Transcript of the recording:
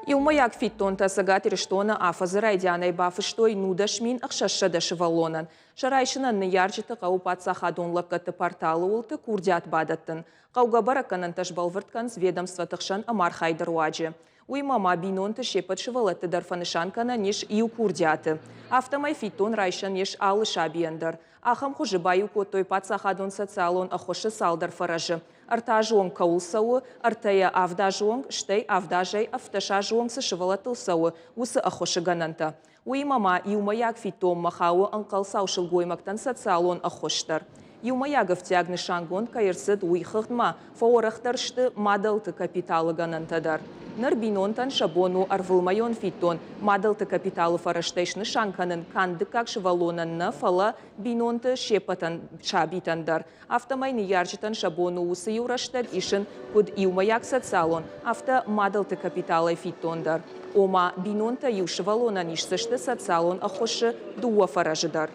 Илмаяк фиттон тасагат ириштона афазыра идианай бафыштой нудашмин ахшашада шывалонан. Шарайшынан нияржиты қаупат сахадон лаккаты порталы улты курдят бадаттын. Қаугабараканан ташбалвырткан ведомства тықшан амар хайдаруаджи. Уймама бинонты шепат шывалатты дарфанышанкана ниш ию курдяты. Автомай фиттон райшан ниш алы шабияндар. Ахам хужибаю котой пат сахадон социалон ахоши салдар фаражы. Артажуон каулсауы, артая авдажуон, штей авдажай авташажуон сышывалатылсауы, усы ахоши гананта. Уймама иумаяк фитом махауы анқалсау шылгоймактан социалон ахоштар. Иумаягов тягны шангон кайырсыд уйхыгма, фаорахтаршты мадалты капиталы ганантадар. Нар бинонтан шабону арвылмайон фитон, мадалты капиталы фараштайшны шанканын канды как шывалонанна фала бинонты шепатан шабитандар. Автомайны яржитан шабону усы юраштар ишын куд иумаяк социалон, авто мадалты капиталы фитондар. Ома бинонта юшывалонан ишсышты социалон ахоши дуа фаражидар.